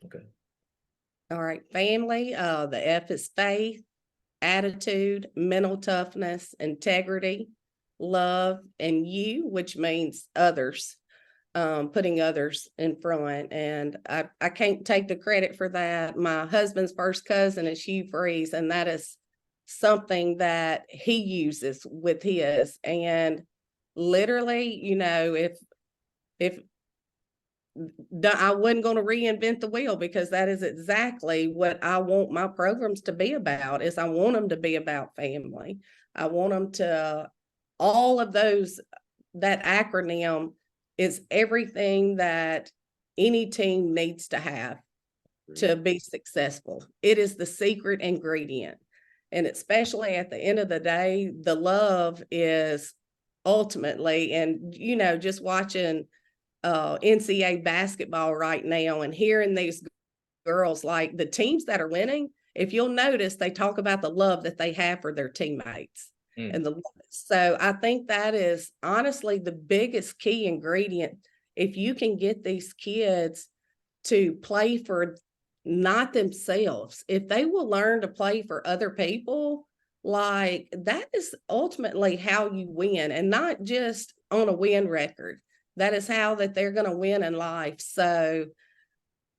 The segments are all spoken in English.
Okay. All right. Family. The F is faith, attitude, mental toughness, integrity, love, and you, which means others, putting others in front. And I can't take the credit for that. My husband's first cousin is Hugh Freeze, and that is something that he uses with his. And literally, if I wasn't going to reinvent the wheel, because that is exactly what I want my programs to be about. Is I want them to be about family. I want them to, all of those, that acronym is everything that any team needs to have to be successful. It is the secret ingredient. And especially at the end of the day, the love is ultimately, and just watching NCAA basketball right now and hearing these girls, like the teams that are winning, if you'll notice, they talk about the love that they have for their teammates. And so I think that is honestly the biggest key ingredient. If you can get these kids to play for not themselves, if they will learn to play for other people, like that is ultimately how you win, and not just on a win record. That is how that they're going to win in life. So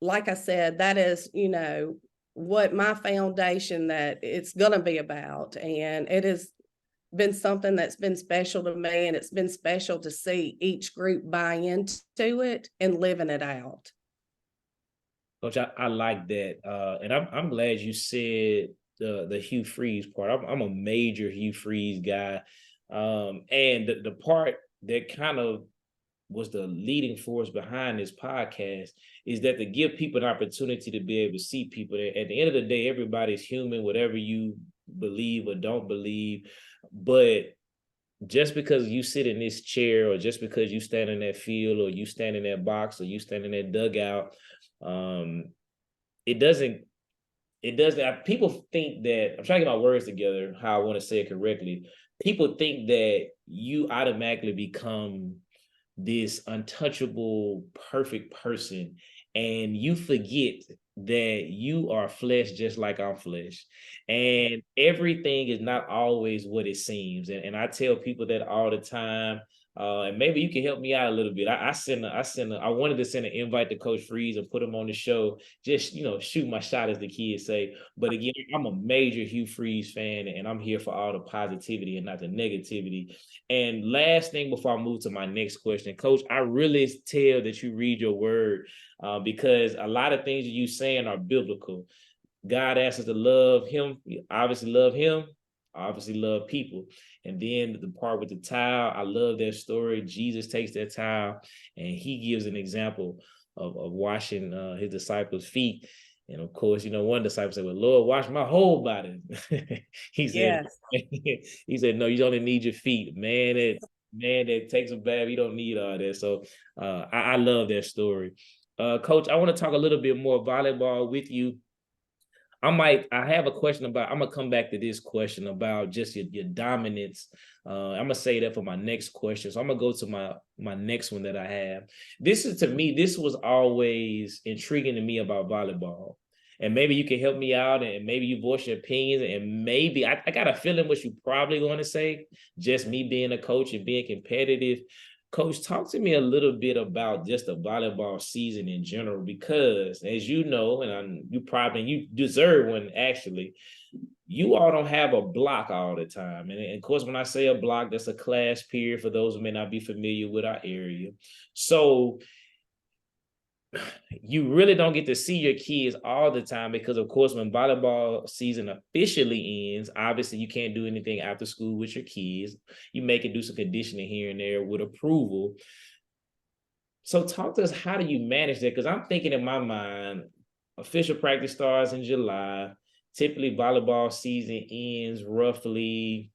like I said, that is, what my foundation, that it's going to be about. And it has been something that's been special to me, and it's been special to see each group buy into it and living it out. Coach, I like that. And I'm glad you said the Hugh Freeze part. I'm a major Hugh Freeze guy. And the part that kind of was the leading force behind this podcast is that to give people an opportunity to be able to see people. At the end of the day, everybody's human, whatever you believe or don't believe. But just because you sit in this chair, or just because you stand in that field, or you stand in that box, or you stand in that dugout, it doesn't people think that, I'm trying to get my words together how I want to say it correctly. People think that you automatically become this untouchable, perfect person, and you forget that you are flesh just like I'm flesh. And everything is not always what it seems. And I tell people that all the time. And maybe you can help me out a little bit. I wanted to send an invite to Coach Freeze and put him on the show. Just, shoot my shot, as the kids say. But again, I'm a major Hugh Freeze fan, and I'm here for all the positivity and not the negativity. And last thing before I move to my next question, Coach, I really tell that you read your word, because a lot of things that you saying are biblical. God asks us to love him. We obviously love him. Obviously love people. And then the part with the towel, I love that story. Jesus takes that towel and he gives an example of washing his disciples' feet. And of course, one disciple said, "Well, Lord, wash my whole body." he said, Yes. he said, "No, you only need your feet." Man that takes a bath, you don't need all that. So I love that story. Coach, I want to talk a little bit more volleyball with you. I have a question about, I'm gonna come back to this question about just your dominance. I'm gonna say that for my next question. So I'm gonna go to my next one that I have. To me, this was always intriguing to me about volleyball. And maybe you can help me out, and maybe you voice your opinions, and maybe I got a feeling what you're probably going to say, just me being a coach and being competitive. Coach, talk to me a little bit about just the volleyball season in general, because as you know, and you deserve one actually, you all don't have a block all the time. And of course, when I say a block, that's a class period for those who may not be familiar with our area. So you really don't get to see your kids all the time, because of course, when volleyball season officially ends, obviously you can't do anything after school with your kids. You may can do some conditioning here and there with approval. So talk to us, how do you manage that? Because I'm thinking in my mind, official practice starts in July. Typically volleyball season ends roughly,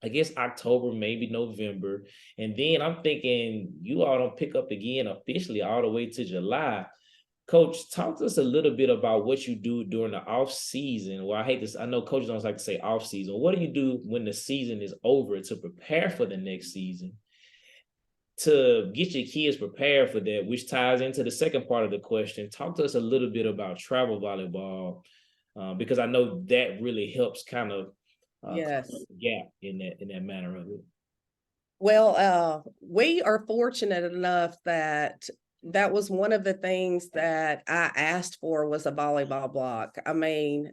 I guess, October, maybe November. And then I'm thinking you all don't pick up again officially all the way to July. Coach, talk to us a little bit about what you do during the off season. Well, I hate this. I know coaches don't like to say off season. What do you do when the season is over to prepare for the next season? to get your kids prepared for that, which ties into the second part of the question, talk to us a little bit about travel volleyball, because I know that really helps kind of close Yes. the gap in that manner of it. Well, we are fortunate enough that that was one of the things that I asked for was a volleyball block. I mean,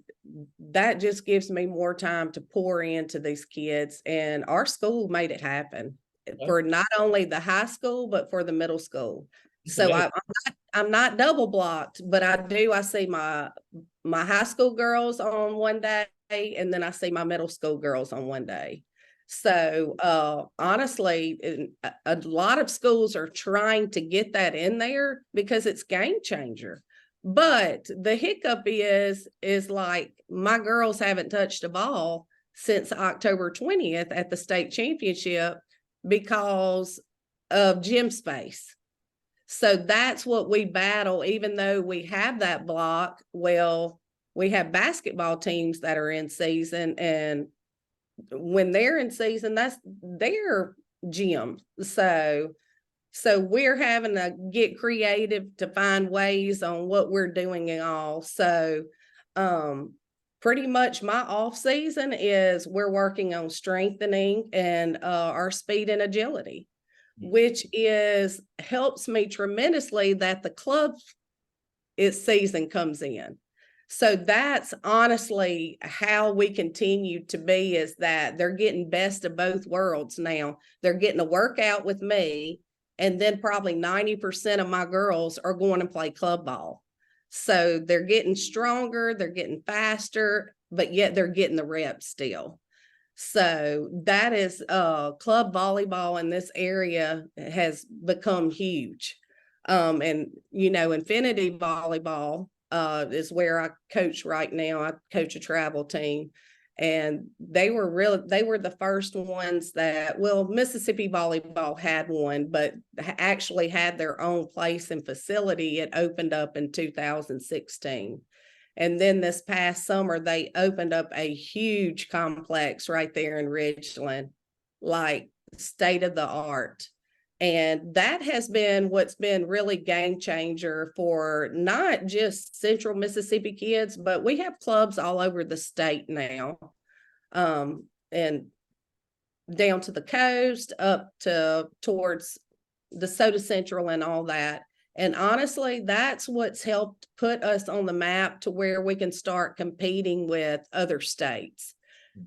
that just gives me more time to pour into these kids, and our school made it happen Okay. for not only the high school but for the middle school. It's So amazing. I'm not double blocked, but I see my high school girls on one day, and then I see my middle school girls on one day. So honestly, a lot of schools are trying to get that in there because it's game changer. But the hiccup is like my girls haven't touched a ball since October 20th at the state championship because of gym space. So that's what we battle, even though we have that block. Well, we have basketball teams that are in season, and when they're in season, that's their gym. So we're having to get creative to find ways on what we're doing and all. So pretty much my off season is we're working on strengthening and our speed and agility, which is helps me tremendously that the club its season comes in. So that's honestly how we continue to be, is that they're getting best of both worlds now. They're getting a workout with me, and then probably 90% of my girls are going to play club ball. So they're getting stronger, they're getting faster, but yet they're getting the reps still. So that is club volleyball in this area has become huge. And Infinity Volleyball is where I coach right now. I coach a travel team, and they were the first ones that, well, Mississippi Volleyball had one, but actually had their own place and facility. It opened up in 2016. And then this past summer, they opened up a huge complex right there in Ridgeland, like state of the art. And that has been what's been really game changer for not just Central Mississippi kids, but we have clubs all over the state now, and down to the coast, up to towards DeSoto Central and all that. And honestly, that's what's helped put us on the map to where we can start competing with other states,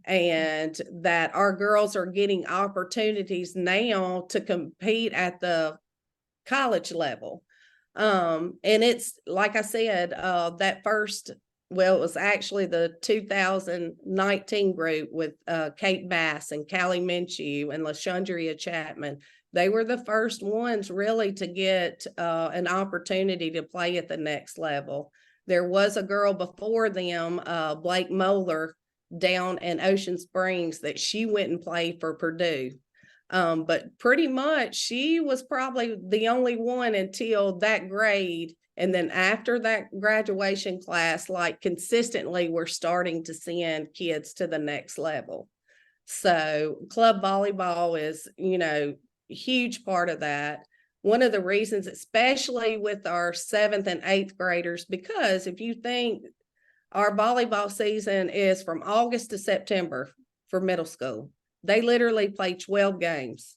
and that our girls are getting opportunities now to compete at the college level. And it's like I said, that first, well, it was actually the 2019 group with Kate Bass and Callie Minshew and LaShundria Chapman. They were the first ones really to get an opportunity to play at the next level. There was a girl before them, Blake Moeller, down in Ocean Springs, that she went and played for Purdue. But pretty much she was probably the only one until that grade. And then after that graduation class, like consistently, we're starting to send kids to the next level. So club volleyball is, huge part of that. One of the reasons, especially with our 7th and 8th graders, because if you think our volleyball season is from August to September for middle school, they literally play 12 games,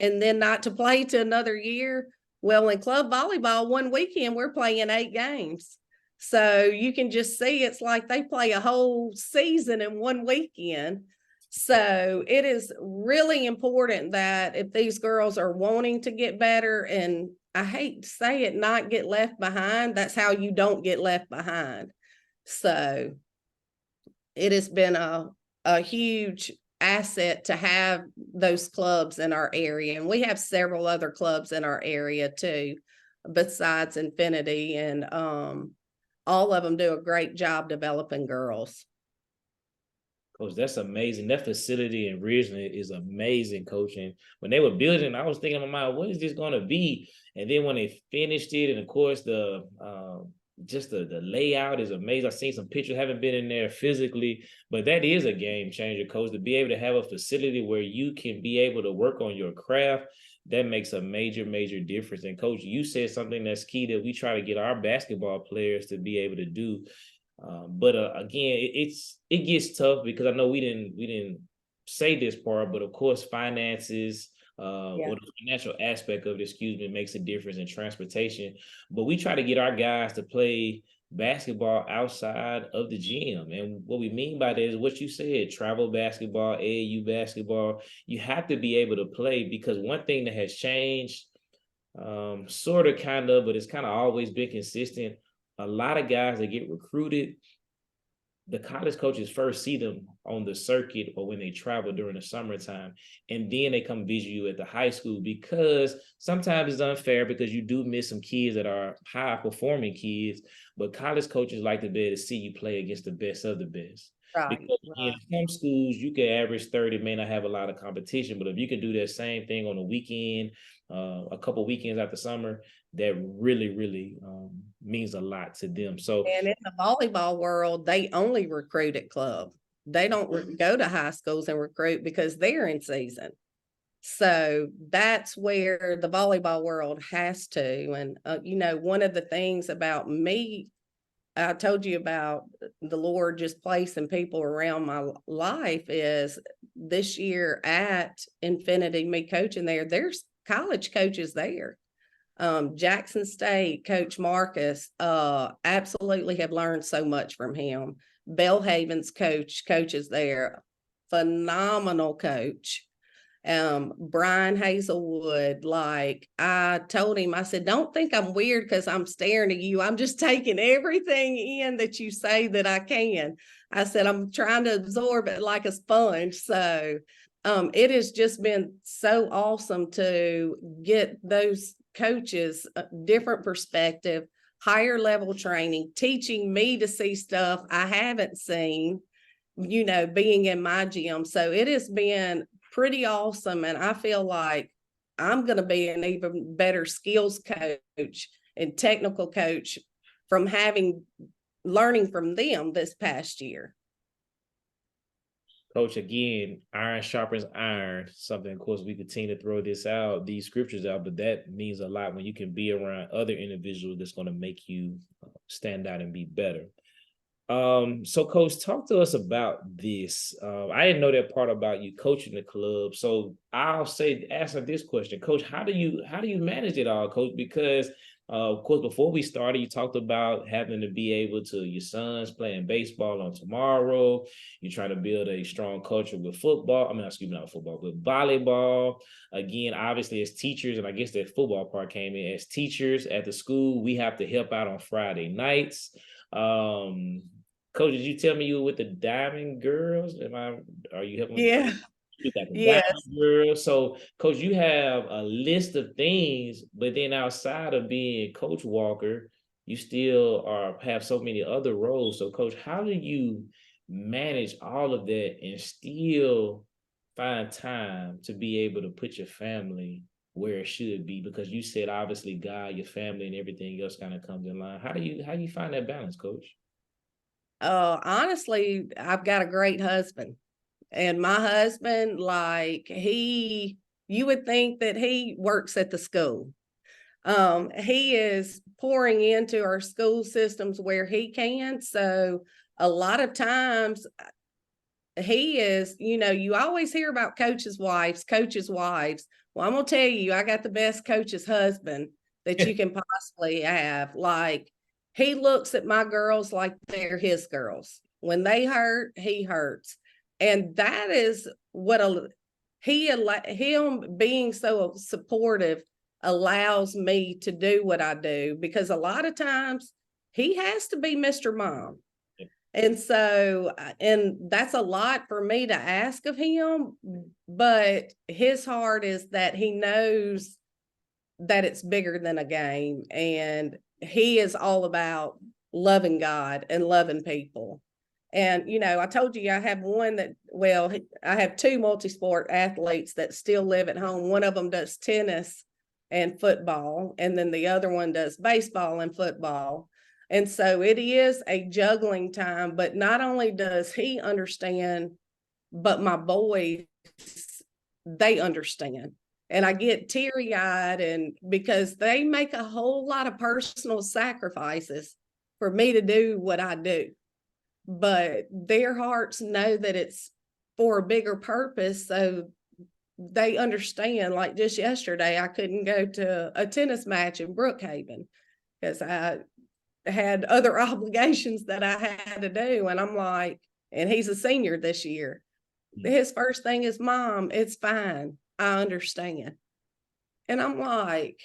and then not to play to another year. Well, in club volleyball, one weekend we're playing 8 games. So you can just see it's like they play a whole season in one weekend. So it is really important that if these girls are wanting to get better, and I hate to say it, not get left behind, that's how you don't get left behind. So it has been a huge asset to have those clubs in our area. And we have several other clubs in our area too, besides Infinity, and all of them do a great job developing girls. Coach, that's amazing. That facility in Ridgeland is amazing, Coach. And when they were building, I was thinking in my mind, what is this going to be? And then when they finished it, and of course the just the layout is amazing. I've seen some pictures, haven't been in there physically, but that is a game changer, Coach, to be able to have a facility where you can be able to work on your craft, that makes a major, major difference. And coach, you said something that's key that we try to get our basketball players to be able to do. But again, it gets tough because I know we didn't say this part, but of course, finances, Yeah. or the financial aspect of it, excuse me, makes a difference in transportation. But we try to get our guys to play basketball outside of the gym. And what we mean by that is what you said, travel basketball, AAU basketball. You have to be able to play, because one thing that has changed, sort of, kind of, but it's kind of always been consistent. A lot of guys that get recruited, the college coaches first see them on the circuit or when they travel during the summertime, and then they come visit you at the high school, because sometimes it's unfair because you do miss some kids that are high performing kids, but college coaches like to be able to see you play against the best of the best. Right. Because in Right. some schools you can average 30, may not have a lot of competition, but if you can do that same thing on a weekend, a couple weekends after summer, that really, really means a lot to them. So And in the volleyball world, they only recruit at club. They don't go to high schools and recruit because they're in season. So that's where the volleyball world has to. And, one of the things about me, I told you about the Lord just placing people around my life, is this year at Infinity, me coaching there, there's college coaches there. Jackson State coach Marcus, absolutely have learned so much from him. Bellhaven's coaches there, phenomenal coach. Brian Hazelwood, like I told him, I said, don't think I'm weird because I'm staring at you. I'm just taking everything in that you say that I can. I said, I'm trying to absorb it like a sponge. So it has just been so awesome to get those coaches a different perspective, higher level training, teaching me to see stuff I haven't seen, being in my gym. So it has been pretty awesome. And I feel like I'm going to be an even better skills coach and technical coach from learning from them this past year. coach, again, iron sharpens iron. Something, of course, we continue to throw these scriptures out, but that means a lot when you can be around other individuals that's going to make you stand out and be better. So coach, talk to us about this. I didn't know that part about you coaching the club. So I'll answer this question, coach. How do you manage it all, coach? Because of course, before we started, you talked about having to be able to, your son's playing baseball on tomorrow. You try to build a strong culture with football. I mean, excuse me, not football, with volleyball. Again, obviously, as teachers, and I guess that football part came in, as teachers at the school, we have to help out on Friday nights. Coach, did you tell me you were with the Diamond Girls? Are you helping? Yeah. You got the Yes. Diamond Girls. So, coach, you have a list of things, but then outside of being Coach Walker, you still have so many other roles. So, coach, how do you manage all of that and still find time to be able to put your family where it should be? Because you said obviously God, your family, and everything else kind of comes in line. How do you find that balance, coach? Honestly, I've got a great husband, and my husband, like you would think that he works at the school. He is pouring into our school systems where he can. So a lot of times he is, you always hear about coaches' wives. Well, I'm going to tell you, I got the best coach's husband that you can possibly have. Like, he looks at my girls like they're his girls. When they hurt, he hurts. And that is what him being so supportive allows me to do what I do, because a lot of times he has to be Mr. Mom. And so, and that's a lot for me to ask of him, but his heart is that he knows that it's bigger than a game, and he is all about loving God and loving people. And, I told you I have I have two multi-sport athletes that still live at home. One of them does tennis and football, and then the other one does baseball and football. And so it is a juggling time, but not only does he understand, but my boys, they understand. and I get teary-eyed, and because they make a whole lot of personal sacrifices for me to do what I do. But their hearts know that it's for a bigger purpose. So they understand. Like just yesterday, I couldn't go to a tennis match in Brookhaven because I had other obligations that I had to do. And I'm like, and he's a senior this year. His first thing is, Mom, it's fine. I understand. And I'm like,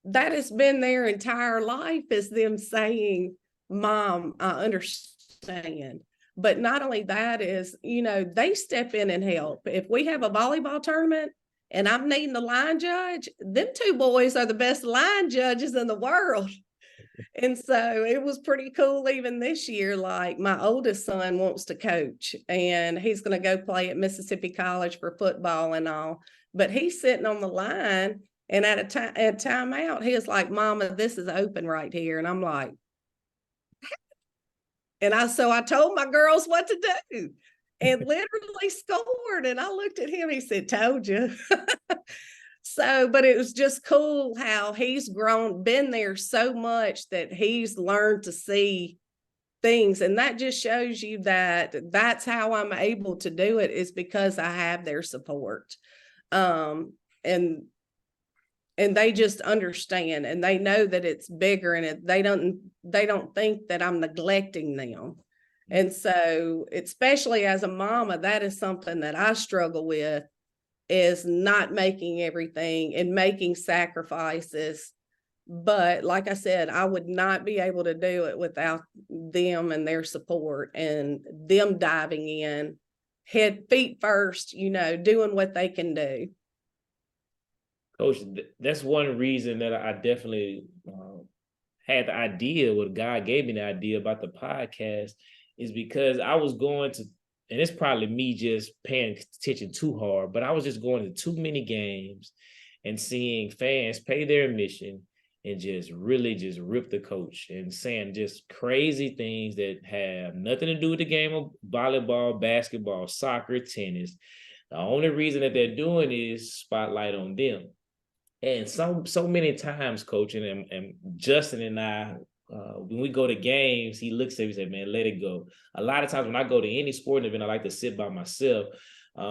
that has been their entire life, is them saying, Mom, I understand. But not only that is, they step in and help. If we have a volleyball tournament and I'm needing the line judge, them two boys are the best line judges in the world. And so it was pretty cool even this year. Like my oldest son wants to coach and he's going to go play at Mississippi College for football and all, but he's sitting on the line, and at timeout, he was like, Mama, this is open right here. And I'm like, so I told my girls what to do and literally scored. And I looked at him, he said, told you. So, but it was just cool how he's been there so much that he's learned to see things. And that just shows you that that's how I'm able to do it, is because I have their support. And they just understand, and they know that it's bigger, and they don't think that I'm neglecting them. And so, especially as a mama, that is something that I struggle with, is not making everything and making sacrifices. But like I said, I would not be able to do it without them and their support and them diving in feet first, doing what they can do. Coach, that's one reason that I definitely had the idea, what God gave me the idea about the podcast, is because I was going to, and it's probably me just paying attention too hard, but I was just going to too many games and seeing fans pay their admission and just really just rip the coach and saying just crazy things that have nothing to do with the game of volleyball, basketball, soccer, tennis. The only reason that they're doing is spotlight on them. And so many times, Coach, and Justin and I, when we go to games, he looks at me and says, man, let it go. A lot of times when I go to any sporting event, I like to sit by myself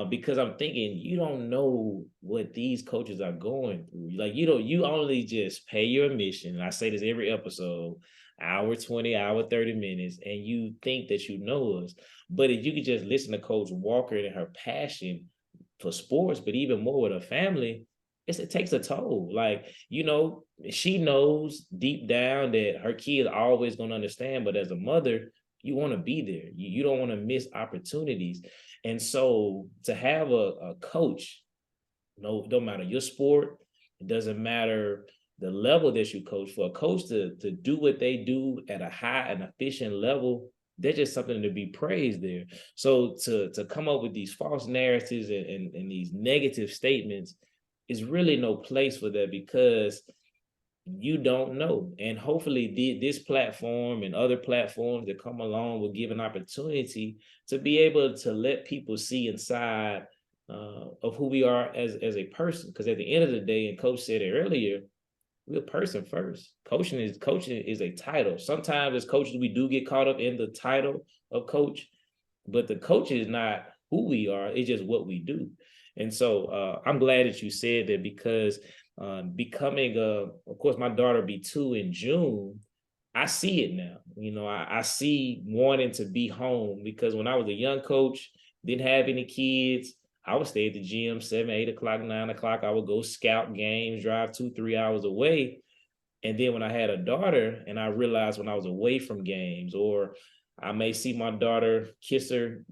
because I'm thinking, you don't know what these coaches are going through. Like, you only just pay your admission. And I say this every episode, hour 20, hour 30 minutes, and you think that you know us. But if you could just listen to Coach Walker and her passion for sports, but even more with her family, it takes a toll. Like, she knows deep down that her kid is always going to understand, but as a mother, you want to be there. You don't want to miss opportunities. And so to have a coach, don't matter your sport, it doesn't matter the level that you coach, for a coach to do what they do at a high and efficient level, there's just something to be praised there. So to come up with these false narratives and these negative statements, is really no place for that, because you don't know. And hopefully this platform and other platforms that come along will give an opportunity to be able to let people see inside of who we are as a person. Because at the end of the day, and Coach said it earlier, we're a person first. Coaching is a title. Sometimes as coaches, we do get caught up in the title of coach, but the coach is not who we are. It's just what we do. And so I'm glad that you said that, because becoming of course, my daughter will be 2 in June. I see it now. I see wanting to be home, because when I was a young coach, didn't have any kids, I would stay at the gym 7, 8 o'clock, 9 o'clock. I would go scout games, drive 2-3 hours away. And then when I had a daughter, and I realized when I was away from games, or I may see my daughter, kiss her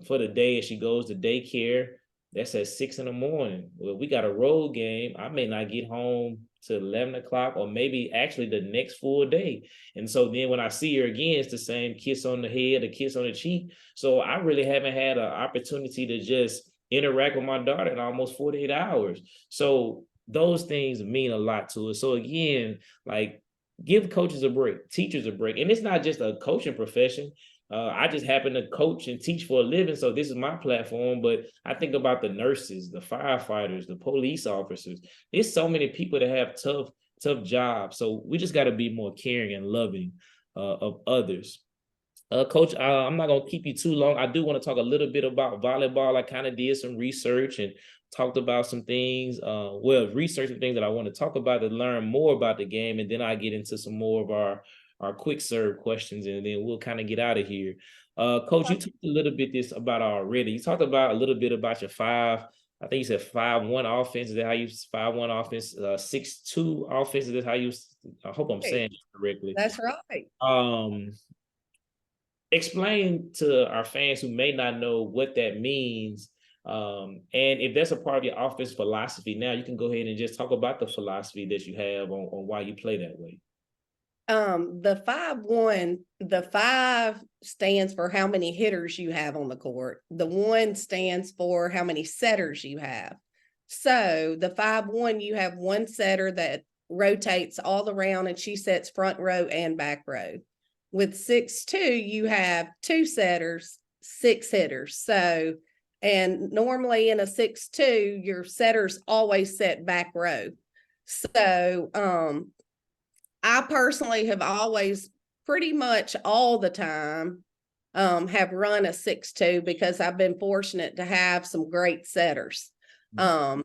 for the day as she goes to daycare, that's at 6 in the morning. Well, we got a road game. I may not get home to 11 o'clock, or maybe actually the next full day. And so then when I see her again, it's the same kiss on the head, a kiss on the cheek. So I really haven't had an opportunity to just interact with my daughter in almost 48 hours. So those things mean a lot to us. So again, like, give coaches a break, teachers a break. And it's not just a coaching profession. I just happen to coach and teach for a living, so this is my platform. But I think about the nurses, the firefighters, the police officers. There's so many people that have tough jobs. So we just got to be more caring and loving of others. Coach, I'm not gonna keep you too long. I do want to talk a little bit about volleyball. I kind of did some research and talked about some things. Research some things that I want to talk about to learn more about the game, and then I get into some more of our quick serve questions, and then we'll kind of get out of here. Coach, you talked a little bit this about already. You talked about a little bit about your five. I think you said 5-1 offense. Is that how you 5-1 offense? 6-2 offense. Is that how you? I hope I'm saying it correctly. That's right. Explain to our fans who may not know what that means. And if that's a part of your offense philosophy, now you can go ahead and just talk about the philosophy that you have on why you play that way. The 5-1, the 5 stands for how many hitters you have on the court. The 1 stands for how many setters you have. So the 5-1, you have 1 setter that rotates all around and she sets front row and back row. With 6-2, you have 2 setters, 6 hitters. So, and normally in a 6-2, your setters always set back row. So, I personally have always pretty much all the time have run a 6-2 because I've been fortunate to have some great setters. The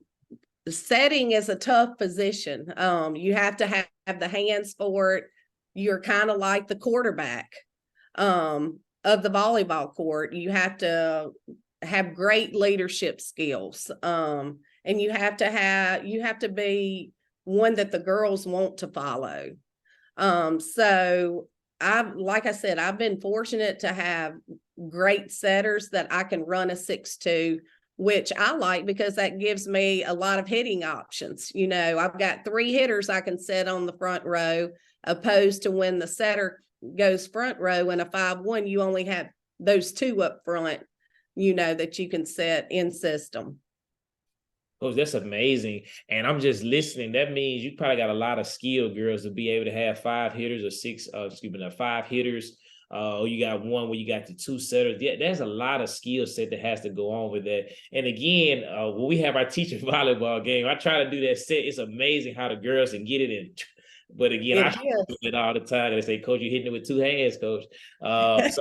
setting is a tough position. You have to have the hands for it. You're kind of like the quarterback of the volleyball court. You have to have great leadership skills. And you have to be one that the girls want to follow. So like I said, I've been fortunate to have great setters that I can run a 6-2, which I like because that gives me a lot of hitting options. You know, I've got 3 hitters I can set on the front row, opposed to when the setter goes front row in a 5-1, you only have those 2 up front, you know, that you can set in system. Oh, that's amazing. And I'm just listening. That means you probably got a lot of skill, girls, to be able to have 5 hitters or 5 hitters. You got 1 where you got the 2 setters. Yeah, there's a lot of skill set that has to go on with that. And again, when we have our teacher volleyball game, I try to do that set. It's amazing how the girls can get it in. But again, I do it all the time. They say, Coach, you're hitting it with 2 hands, Coach. So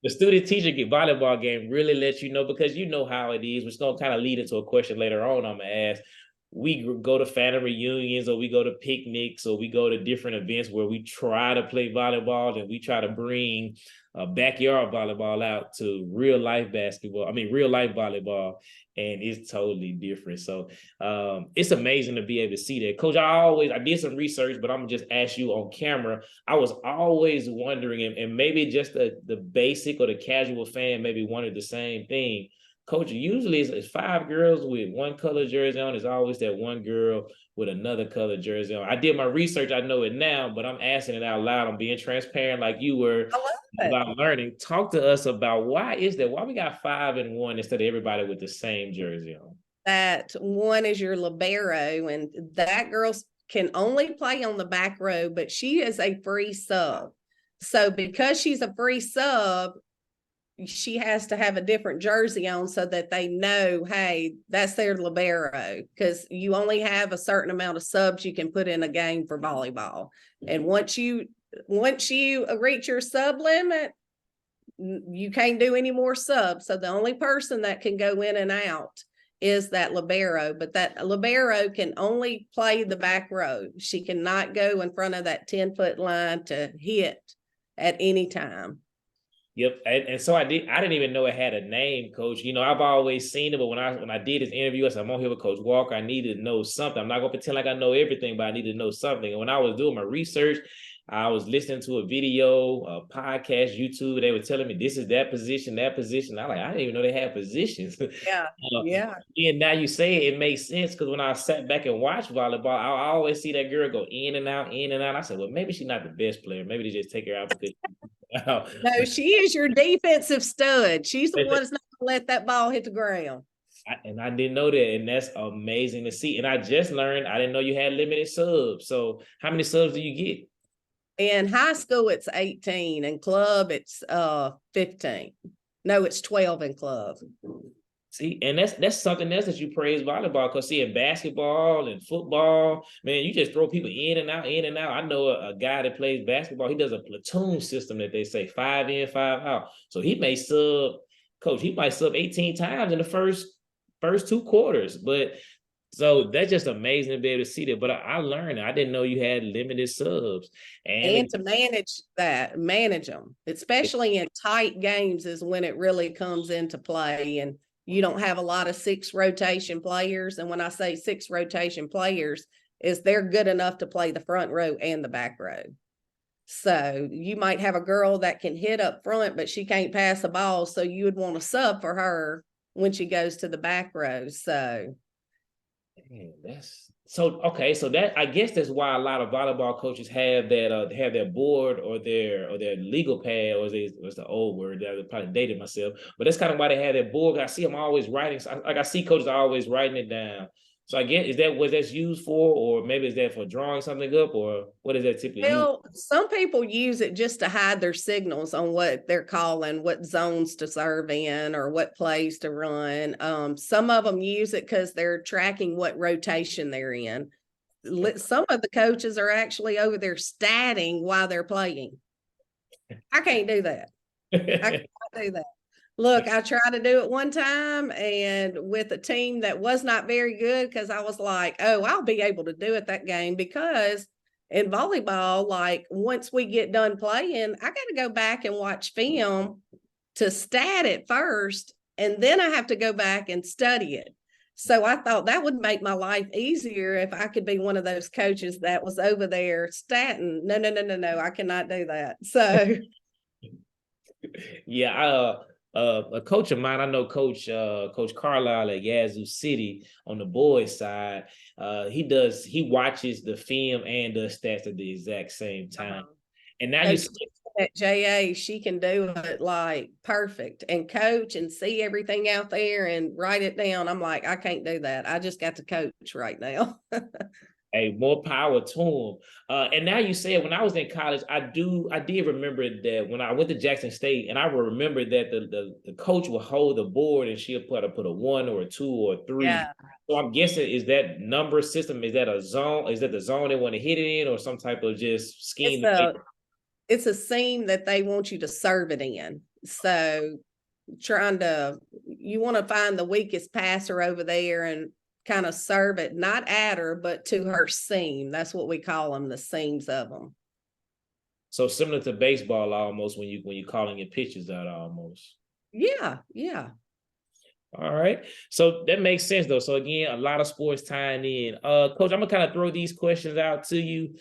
the student teacher volleyball game really lets you know, because you know how it is, which is going to kind of lead into a question later on I'm going to ask. We go to family reunions, or we go to picnics, or we go to different events where we try to play volleyball, and we try to bring backyard volleyball out to real life volleyball, and it's totally different. So it's amazing to be able to see that. Coach, I did some research, but I'm gonna just ask you on camera. I was always wondering, and maybe just the basic or the casual fan maybe wanted the same thing. Coach, usually it's 5 girls with 1 color jersey on. It's always that 1 girl with another color jersey on. I did my research. I know it now, but I'm asking it out loud. I'm being transparent like you were about learning. Talk to us about why we got 5 and 1 instead of everybody with the same jersey on. That 1 is your libero, and that girl can only play on the back row, but she is a free sub. So because she's a free sub, she has to have a different jersey on so that they know, hey, that's their libero, because you only have a certain amount of subs you can put in a game for volleyball. And once you reach your sub limit, you can't do any more subs. So the only person that can go in and out is that libero, but that libero can only play the back row. She cannot go in front of that 10-foot line to hit at any time. Yep, and so I didn't even know it had a name, Coach. You know, I've always seen it, but when I did this interview, I said, I'm on here with Coach Walker. I needed to know something. I'm not gonna pretend like I know everything, but I need to know something. And when I was doing my research, I was listening to a video, a podcast, YouTube. They were telling me this is that position. I didn't even know they had positions. Yeah, yeah. And now you say it makes sense, because when I sat back and watched volleyball, I always see that girl go in and out, in and out. I said, well, maybe she's not the best player. Maybe they just take her out because. No, she is your defensive stud. She's the one that's not gonna let that ball hit the ground. And I didn't know that, and that's amazing to see. And I just learned, I didn't know you had limited subs. So how many subs do you get? In high school, it's 18, and club, it's 15. No, it's 12 in club. See, and that's something else that you praise volleyball, because see, in basketball and football, man, you just throw people in and out, in and out. I know a guy that plays basketball, he does a platoon system that they say 5 in, 5 out. So he may sub, coach, he might sub 18 times in the first 2 quarters. But so that's just amazing to be able to see that. But I learned, I didn't know you had limited subs. And And to manage them, especially in tight games, is when it really comes into play. And you don't have a lot of 6 rotation players. And when I say 6 rotation players, is they're good enough to play the front row and the back row. So you might have a girl that can hit up front, but she can't pass the ball. So you would want to sub for her when she goes to the back row. So man, that's so okay. So that, I guess that's why a lot of volleyball coaches have their board or their legal pad, or what's the old word that I probably dated myself, but that's kind of why they have their board. I see them always writing. So I see coaches always writing it down. So I guess, is that what that's used for, or maybe is that for drawing something up, or what is that typically used? well, some people use it just to hide their signals on what they're calling, what zones to serve in or what plays to run. Some of them use it because they're tracking what rotation they're in. Some of the coaches are actually over there statting while they're playing. I can't do that. I cannot do that. Look, I tried to do it one time, and with a team that was not very good, because I was like, oh, I'll be able to do it that game, because in volleyball, like once we get done playing, I got to go back and watch film to stat it first, and then I have to go back and study it. So I thought that would make my life easier if I could be one of those coaches that was over there statting. No, I cannot do that. So Yeah, a coach of mine, I know Coach Carlisle at Yazoo City on the boys side. He watches the film and does stats at the exact same time. And now you Coach at JA, she can do it like perfect, and coach and see everything out there and write it down. I'm like, I can't do that. I just got to coach right now. hey, more power to him. And now you said, when I was in college, I did remember that when I went to Jackson State, and I remember that the coach would hold the board and she'll put a 1 or a 2 or a 3. Yeah. So I'm guessing, is that number system, is that a zone? Is that the zone they want to hit it in, or some type of just scheme? It's a seam that they want you to serve it in. So you want to find the weakest passer over there and kind of serve it, not at her, but to her seam. That's what we call them, the seams of them. So similar to baseball almost, when you're calling your pitches out almost. Yeah. All right. So that makes sense though. So again, a lot of sports tying in. Coach, I'm gonna kind of throw these questions out to you.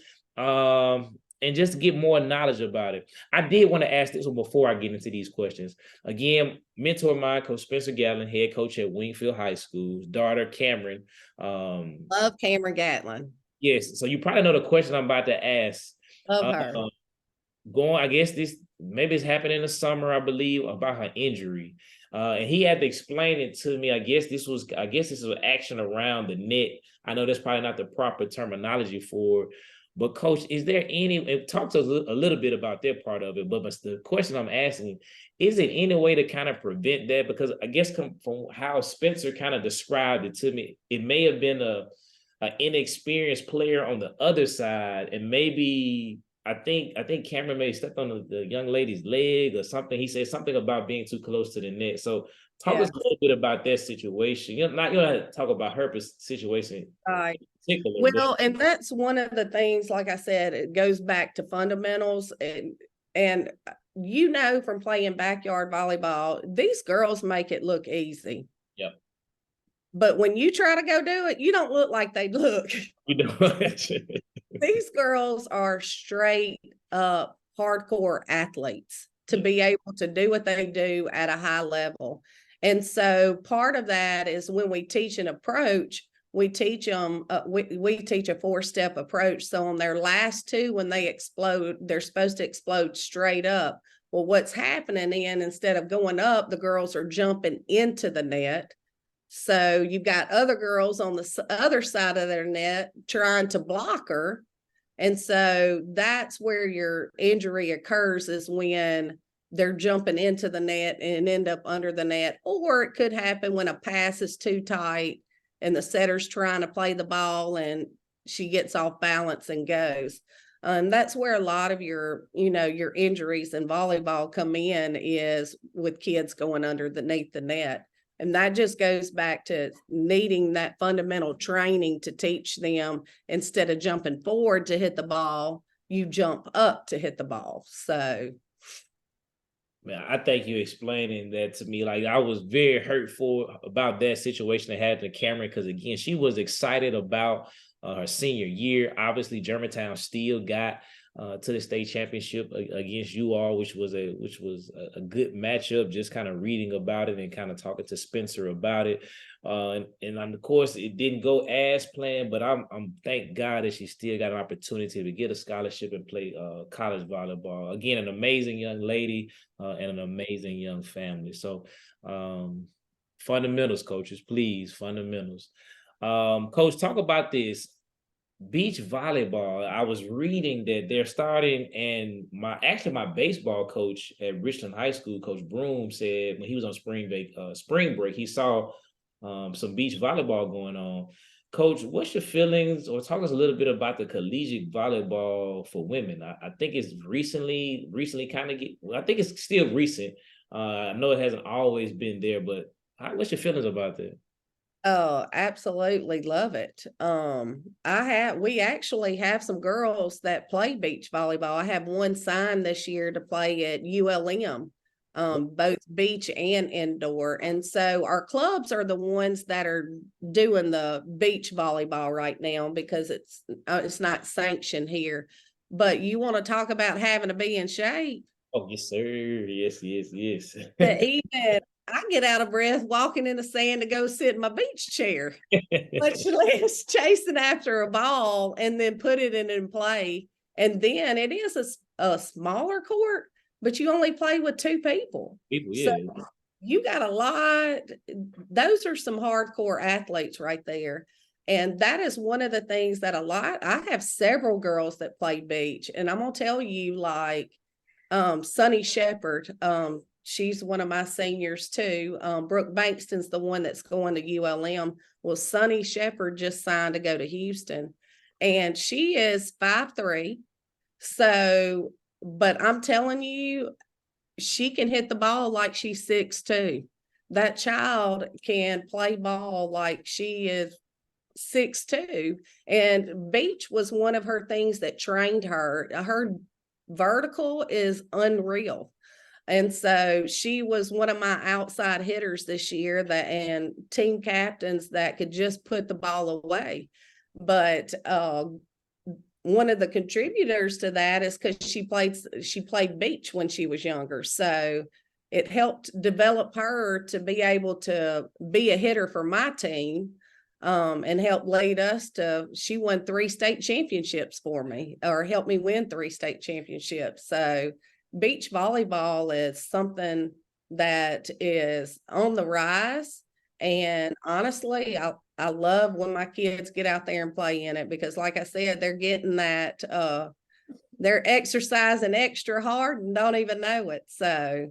And just to get more knowledge about it. I did want to ask this one before I get into these questions. Again, mentor of mine, Coach Spencer Gatlin, head coach at Wingfield High School, daughter Cameron. Love Cameron Gatlin. Yes. So you probably know the question I'm about to ask. Love her. I guess maybe it's happened in the summer, I believe, about her injury. And he had to explain it to me. I guess this was action around the net. I know that's probably not the proper terminology for it. But Coach, is there talk to us a little bit about that part of it, but the question I'm asking, is it any way to kind of prevent that? Because I guess from how Spencer kind of described it to me, it may have been an inexperienced player on the other side, and maybe I think Cameron may have stepped on the young lady's leg or something. He said something about being too close to the net. So talk us a little bit about that situation. You don't have to talk about her situation. Right. Well, and that's one of the things, like I said, it goes back to fundamentals, and from playing backyard volleyball, these girls make it look easy. Yep. But when you try to go do it, you don't look like they look. These girls are straight up hardcore athletes to be able to do what they do at a high level. And so part of that is when we teach an approach, we teach them, we teach a 4-step approach. So on their last 2, when they explode, they're supposed to explode straight up. Well, what's happening instead of going up, the girls are jumping into the net. So you've got other girls on the other side of their net trying to block her. And so that's where your injury occurs, is when they're jumping into the net and end up under the net. Or it could happen when a pass is too tight and the setter's trying to play the ball and she gets off balance and goes. That's where a lot of your, your injuries in volleyball come in, is with kids going underneath the net. And that just goes back to needing that fundamental training to teach them, instead of jumping forward to hit the ball, you jump up to hit the ball. So, man, I thank you explaining that to me. Like, I was very hurtful about that situation that happened to Cameron, because again, she was excited about her senior year. Obviously, Germantown still got to the state championship against you all, which was a good matchup. Just kind of reading about it and kind of talking to Spencer about it, and of course it didn't go as planned. But I'm thank God that she still got an opportunity to get a scholarship and play college volleyball. Again, an amazing young lady and an amazing young family. So fundamentals, coaches, please, fundamentals. Coach, talk about this beach volleyball. I was reading that they're starting, and my baseball coach at Richland High School, Coach Broom, said when he was on spring break, he saw some beach volleyball going on. Coach, what's your feelings, or talk us a little bit about the collegiate volleyball for women? I think it's recently kind of I think it's still recent. I know it hasn't always been there, but what's your feelings about that? oh, absolutely love it. We actually have some girls that play beach volleyball. I have one signed this year to play at ULM, both beach and indoor. And so our clubs are the ones that are doing the beach volleyball right now, because it's not sanctioned here. But you want to talk about having to be in shape? Oh, yes, sir. Yes, yes, yes. That even I get out of breath walking in the sand to go sit in my beach chair, much less chasing after a ball and then put it in play. And then it is a smaller court, but you only play with two people. People, So yeah. you got a lot. Those are some hardcore athletes right there. And that is one of the things that I have several girls that play beach. And I'm going to tell you, like, Sunny Shepherd, she's one of my seniors too. Brooke Bankston's the one that's going to ULM. Well, Sunny Shepherd just signed to go to Houston, and she is 5'3". So, but I'm telling you, she can hit the ball like she's 6'2". That child can play ball like she is 6'2". And beach was one of her things that trained her. Her vertical is unreal. And so she was one of my outside hitters this year, and team captains that could just put the ball away. But one of the contributors to that is because she played beach when she was younger. So it helped develop her to be able to be a hitter for my team, and help lead us to, she won 3 state championships for me, or helped me win 3 state championships. So beach volleyball is something that is on the rise. And honestly, I love when my kids get out there and play in it, because like I said, they're getting that, they're exercising extra hard and don't even know it. So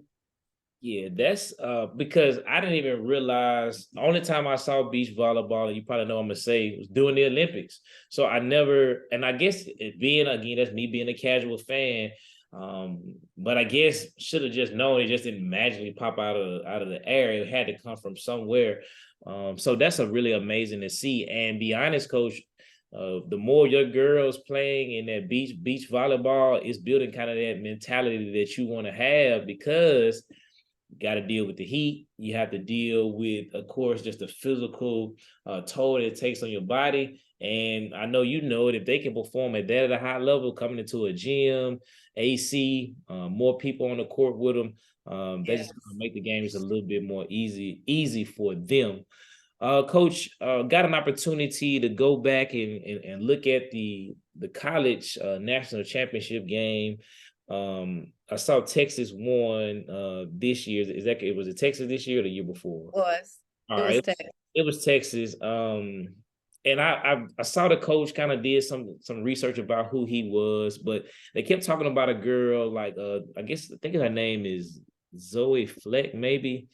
Yeah, that's because I didn't even realize, the only time I saw beach volleyball, and you probably know I'm gonna say, was during the Olympics. So I never, and I guess it being, again, that's me being a casual fan. But I guess should have just known it just didn't magically pop out of the air. It had to come from somewhere. So that's a really amazing to see. And be honest, coach, the more your girls playing in that beach volleyball, is building kind of that mentality that you want to have, because you got to deal with the heat. You have to deal with, of course, just the physical toll that it takes on your body. And I know you know it, if they can perform at that at a high level, coming into a gym, AC, more people on the court with them, that's yes. just going to make the games a little bit more easy for them. Coach, got an opportunity to go back and look at the college national championship game. I saw Texas won this year. Was it Texas this year or the year before? Was All it was right, tough. it was Texas. and I saw the coach kind of did some research about who he was, but they kept talking about a girl like I think her name is Zoe Fleck, maybe.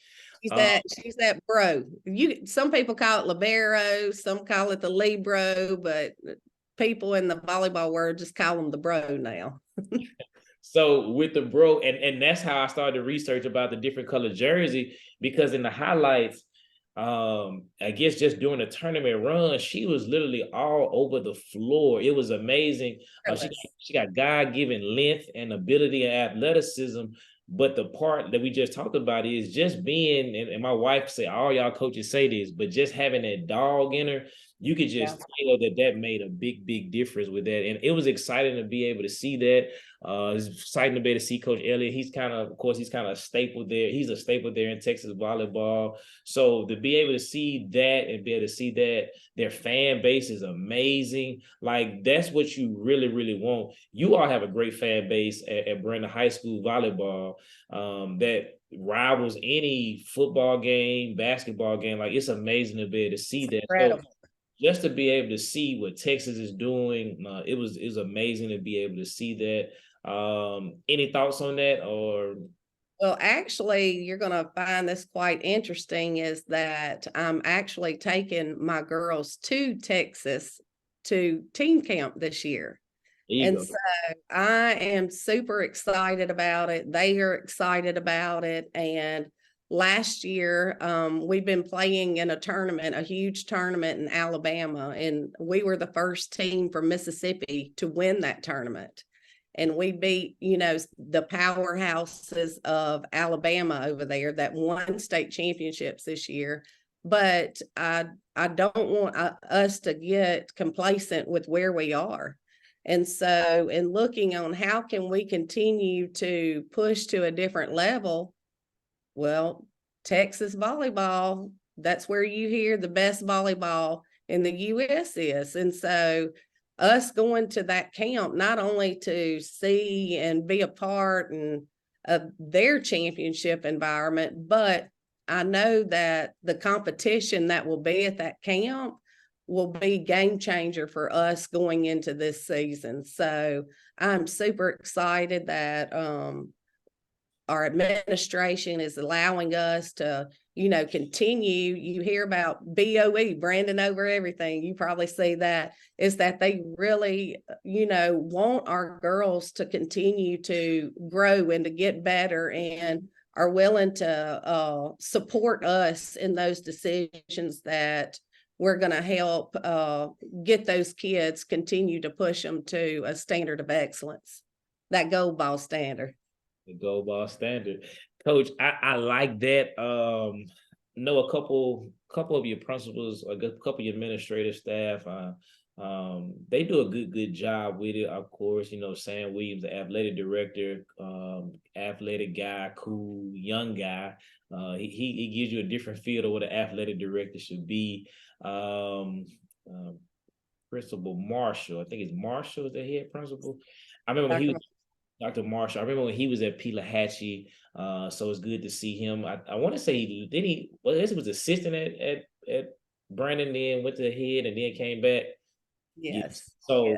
Um, She's that bro. Some people call it libero, some call it the libro, but people in the volleyball world just call them the bro now. So with the bro, and that's how I started to research about the different color jersey, because in the highlights, I guess just during the tournament run, she was literally all over the floor. It was amazing. She got God-given length and ability and athleticism. But the part that we just talked about is just being, and my wife say, all y'all coaches say this, but just having that dog in her, you could just tell that made a big difference with that. And it was exciting to be able to see that. It's exciting to be able to see Coach Elliott. He's kind of a staple there. He's a staple there in Texas volleyball. So to be able to see that and be able to see that their fan base is amazing, like that's what you really want. You all have a great fan base at Brandon High School volleyball that rivals any football game, basketball game. Like it's amazing to be able to see that. So just to be able to see what Texas is doing, it was amazing to be able to see that. Any thoughts on that? Or well, actually, you're going to find this quite interesting, is that I'm actually taking my girls to Texas to team camp this year. And so I am super excited about it. They are excited about it. And last year, we've been playing in a tournament, a huge tournament in Alabama, and we were the first team from Mississippi to win that tournament. And we beat, the powerhouses of Alabama over there that won state championships this year. But I don't want us to get complacent with where we are. And so in looking on how can we continue to push to a different level, well, Texas volleyball, that's where you hear the best volleyball in the U.S. is. And so us going to that camp, not only to see and be a part of their championship environment, but I know that the competition that will be at that camp will be game changer for us going into this season. So I'm super excited that our administration is allowing us to, continue. You hear about BOE, Brandon over everything. You probably see that, is that they really, want our girls to continue to grow and to get better, and are willing to support us in those decisions that we're going to help get those kids, continue to push them to a standard of excellence, that gold ball standard. The gold ball standard. Coach, I like that. Know a couple of your principals, a couple of your administrative staff. They do a good job with it. Of course, Sam Williams, the athletic director, athletic guy, cool young guy. He gives you a different feel of what an athletic director should be. Principal Marshall, I think it's Marshall is the head principal. I remember when he was Dr. Marshall. I remember when he was at Pelahatchie. So it's good to see him. I want to say he was assistant at Brandon, then went to the head and then came back. Yes. So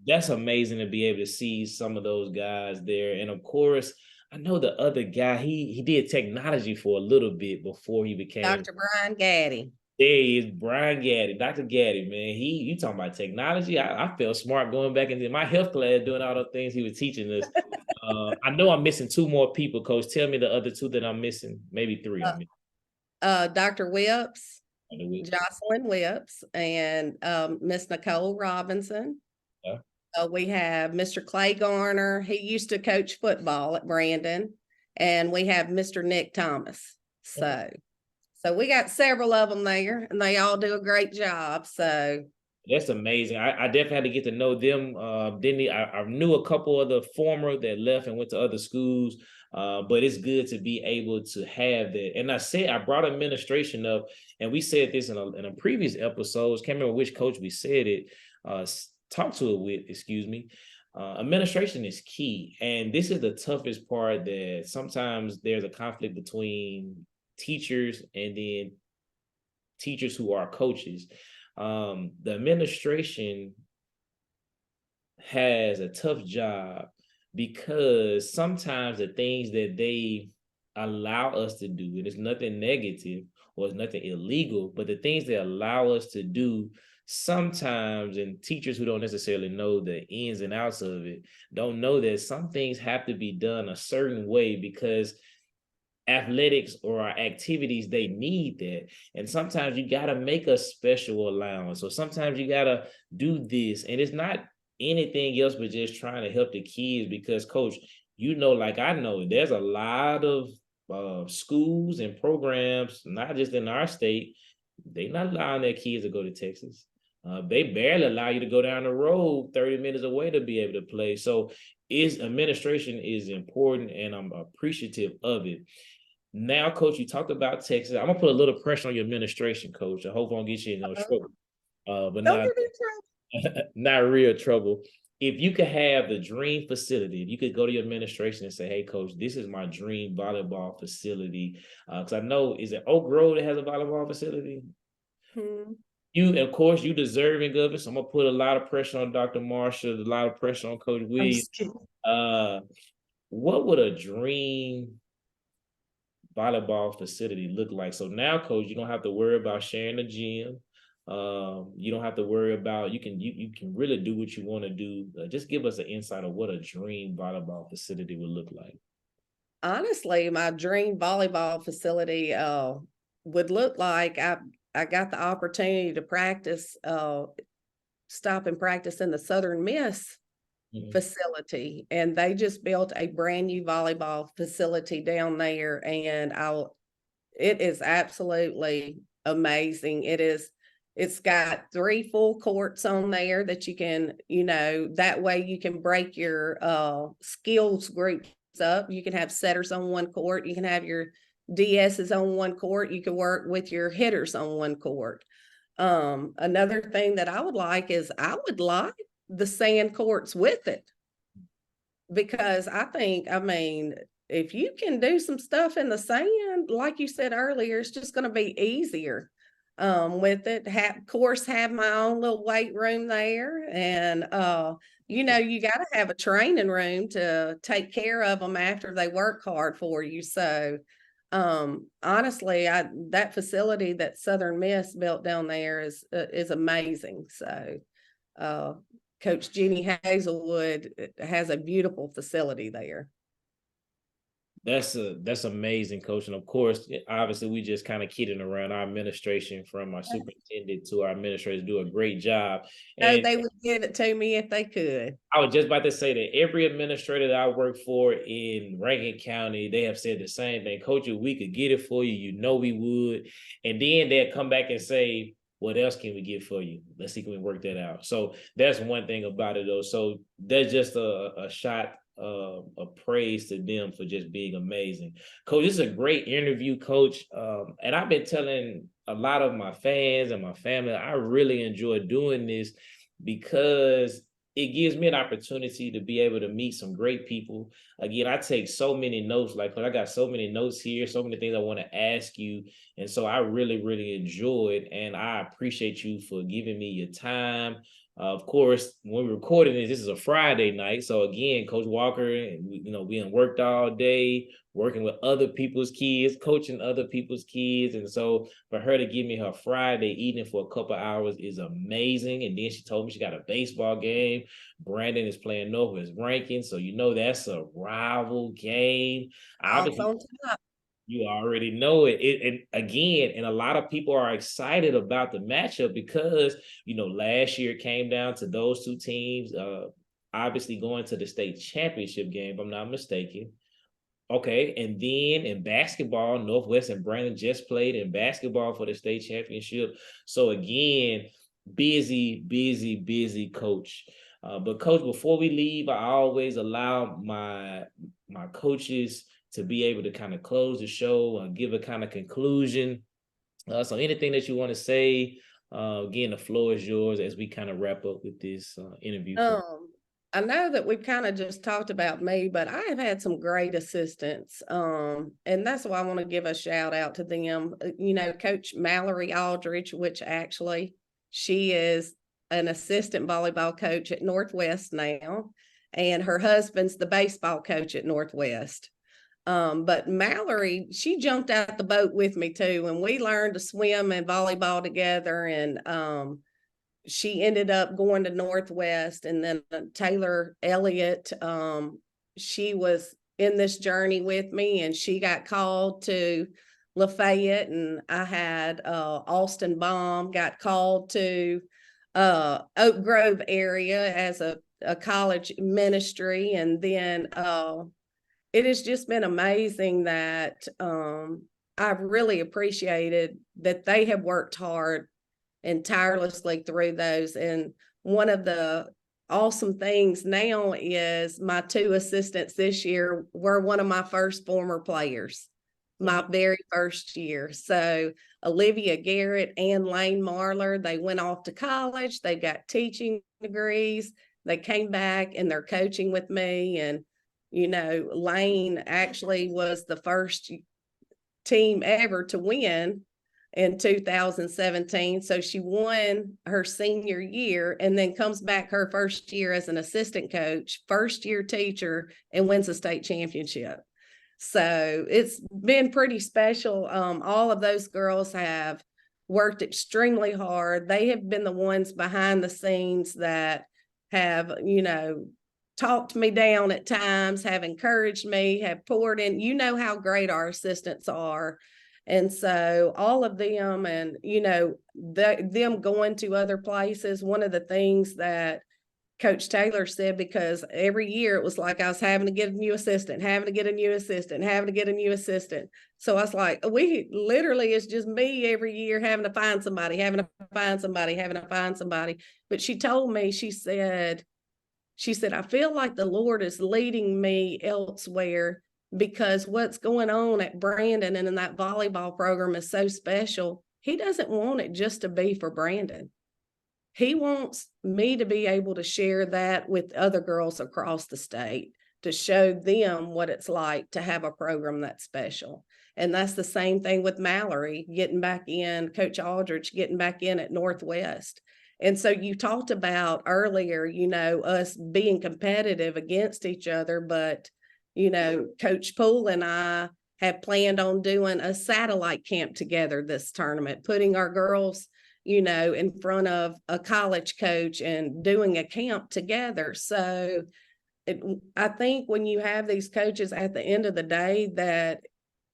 that's amazing to be able to see some of those guys there. And of course, I know the other guy, he did technology for a little bit before he became Dr. Brian Gaddy. There he is, Brian Gaddy, Dr. Gaddy, man. You talking about technology? I felt smart going back into my health class doing all the things he was teaching us. I know I'm missing two more people, Coach. Tell me the other two that I'm missing. Maybe three. Dr. Whips, Jocelyn Whips, and Miss Nicole Robinson. Yeah. We have Mr. Clay Garner. He used to coach football at Brandon. And we have Mr. Nick Thomas. So we got several of them there, and they all do a great job. So that's amazing. I definitely had to get to know them. I knew a couple of the former that left and went to other schools, but it's good to be able to have that. And I brought administration up, and we said this in a previous episodes. Can't remember which coach we said it. Talked to it with. Excuse me. Administration is key, and this is the toughest part. That sometimes there's a conflict between teachers and then teachers who are coaches. The administration has a tough job because sometimes the things that they allow us to do, and it's nothing negative or it's nothing illegal, but the things they allow us to do sometimes, and teachers who don't necessarily know the ins and outs of it don't know that some things have to be done a certain way because athletics or our activities, they need that. And sometimes you got to make a special allowance, or sometimes you got to do this. And it's not anything else but just trying to help the kids because, coach, like I know, there's a lot of schools and programs, not just in our state, they not allowing their kids to go to Texas. They barely allow you to go down the road 30 minutes away to be able to play. So administration is important, and I'm appreciative of it. Now, coach, you talked about Texas. I'm gonna put a little pressure on your administration, coach. I hope I won't get you in no trouble. But Don't not get in trouble. not real trouble. If you could have the dream facility, if you could go to your administration and say, "Hey, coach, this is my dream volleyball facility," because I know, is it Oak Grove that has a volleyball facility? Hmm. Of course, you deserving of it. So I'm gonna put a lot of pressure on Dr. Marshall, a lot of pressure on Coach I'm Williams. just kidding. Uh, what would a dream volleyball facility look like? So now, coach, you don't have to worry about sharing the gym. You don't have to worry about, you can really do what you want to do. Just give us an insight of what a dream volleyball facility would look like. Honestly, my dream volleyball facility would look like I got the opportunity to practice, stop and practice in the Southern Miss Mhm. facility, and they just built a brand new volleyball facility down there, and it is absolutely amazing. It's got 3 full courts on there that you can, that way you can break your skills groups up. You can have setters on one court, you can have your DSs on one court, you can work with your hitters on one court. Another thing that I would like is I would like the sand courts with it, because I mean, if you can do some stuff in the sand, like you said earlier, it's just going to be easier with it. Of course, have my own little weight room there. And, you got to have a training room to take care of them after they work hard for you. So, honestly, that facility that Southern Miss built down there is amazing. So, uh, Coach Jenny Hazelwood has a beautiful facility there. That's amazing, coach. And of course, obviously, we just kind of kidding around. Our administration, from our superintendent to our administrators, do a great job. No, And they would give it to me if they could. I was just about to say that every administrator that I work for in Rankin County, they have said the same thing. Coach, if we could get it for you, we would. And then they'll come back and say, what else can we get for you? Let's see, can we work that out? So that's one thing about it, though. So that's just a shot of praise to them for just being amazing. Coach, this is a great interview, coach. And I've been telling a lot of my fans and my family, I really enjoy doing this because it gives me an opportunity to be able to meet some great people. Again, I take so many notes, like I got so many notes here, so many things I want to ask you. And so I really, really enjoyed, and I appreciate you for giving me your time. Of course, when we're recording this is a Friday night. So again, Coach Walker, we done worked all day, working with other people's kids, coaching other people's kids. And so for her to give me her Friday evening for a couple hours is amazing. And then she told me she got a baseball game. Brandon is playing Northwest Rankin. So that's a rival game. Off Obviously, on top. you already know it. And again, and a lot of people are excited about the matchup because, last year it came down to those two teams, obviously going to the state championship game, if I'm not mistaken. Okay, and then in basketball, Northwest and Brandon just played in basketball for the state championship. So again, busy, busy, busy, coach. But coach, before we leave, I always allow my coaches to be able to kind of close the show and give a kind of conclusion. So anything that you want to say, again, the floor is yours as we kind of wrap up with this interview. I know that we've kind of just talked about me, but I have had some great assistants. And that's why I want to give a shout out to them. Coach Mallory Aldridge, which actually She is an assistant volleyball coach at Northwest now, and her husband's the baseball coach at Northwest. But Mallory, she jumped out the boat with me too, and we learned to swim and volleyball together. And she ended up going to Northwest, and then Taylor Elliott, she was in this journey with me, and she got called to Lafayette, and I had Austin Baum got called to Oak Grove area as a college ministry, and then it has just been amazing that I've really appreciated that they have worked hard and tirelessly through those. And one of the awesome things now is my 2 assistants this year were one of my first former players, my very first year. So Olivia Garrett and Lane Marlar, they went off to college. They got teaching degrees. They came back and they're coaching with me. And, you know, Lane actually was the first team ever to win in 2017. So she won her senior year and then comes back her first year as an assistant coach, first year teacher, and wins a state championship. So it's been pretty special. All of those girls have worked extremely hard. They have been the ones behind the scenes that have, you know, talked me down at times, have encouraged me, have poured in. You know how great our assistants are. And so all of them, and, you know, them going to other places, one of the things that Coach Taylor said, because every year it was like I was having to get a new assistant, having to get a new assistant, having to get a new assistant. So I was like, we literally, it's just me every year having to find somebody, having to find somebody, having to find somebody. But she told me, she said, I feel like the Lord is leading me elsewhere, because what's going on at Brandon and in that volleyball program is so special. He doesn't want it just to be for Brandon. He wants me to be able to share that with other girls across the state, to show them what it's like to have a program that's special. And that's the same thing with Mallory getting back in, Coach Aldrich getting back in at Northwest. And so you talked about earlier, you know, us being competitive against each other, but, you know, Coach Poole and I have planned on doing a satellite camp together this tournament, putting our girls, you know, in front of a college coach and doing a camp together. So I think when you have these coaches at the end of the day, that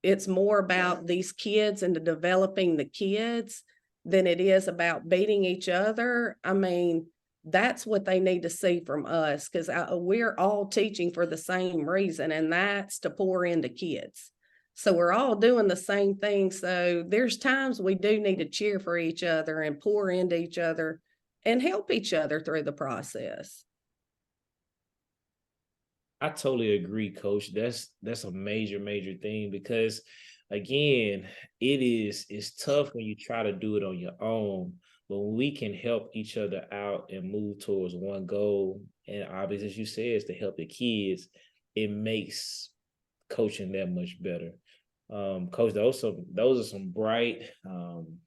it's more about these kids and developing the kids than it is about beating each other. I mean, that's what they need to see from us, because we're all teaching for the same reason, and that's to pour into kids. So we're all doing the same thing. So there's times we do need to cheer for each other and pour into each other and help each other through the process. I totally agree, Coach. That's a major thing, because again, it's tough when you try to do it on your own, but when we can help each other out and move towards one goal, and obviously, as you said, is to help the kids, it makes coaching that much better. Coach, those are some bright,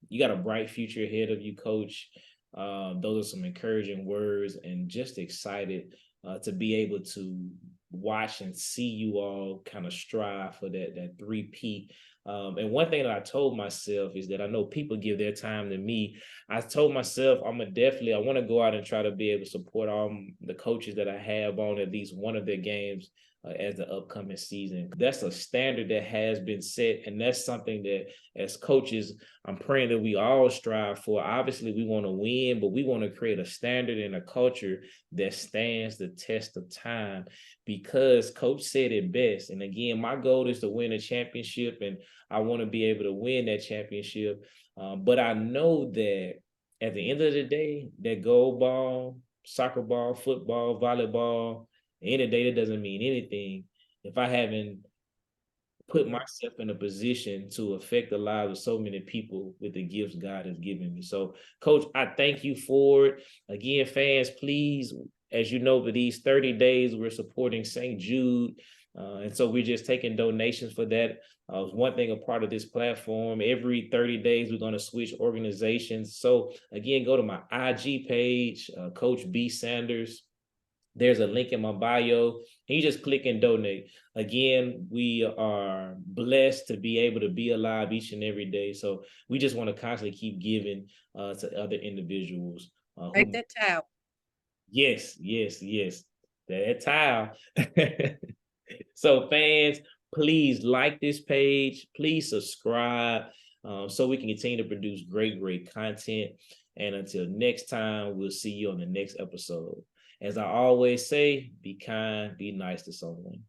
you got a bright future ahead of you, Coach. Those are some encouraging words, and just excited to be able to watch and see you all kind of strive for that 3P. And one thing that I told myself is that I know people give their time to me. I told myself I want to go out and try to be able to support all the coaches that I have on at least one of their games as the upcoming season. That's a standard that has been set, and that's something that as coaches, I'm praying that we all strive for. Obviously, we want to win, but we want to create a standard and a culture that stands the test of time, because Coach said it best. And again, my goal is to win a championship, and I want to be able to win that championship. But I know that at the end of the day, that goal ball, soccer ball, football, volleyball, any day that doesn't mean anything if I haven't put myself in a position to affect the lives of so many people with the gifts God has given me. So, Coach, I thank you for it. Again, fans, please, as you know, for these 30 days, we're supporting St. Jude. And so we're just taking donations for that. One thing, a part of this platform, every 30 days, we're going to switch organizations. So again, go to my IG page, Coach B Sanders. There's a link in my bio, and you just click and donate. Again, we are blessed to be able to be alive each and every day. So we just want to constantly keep giving to other individuals. Break that towel. Yes, yes, yes. That tile. So fans, please like this page. Please subscribe so we can continue to produce great, great content. And until next time, we'll see you on the next episode. As I always say, be kind, be nice to someone.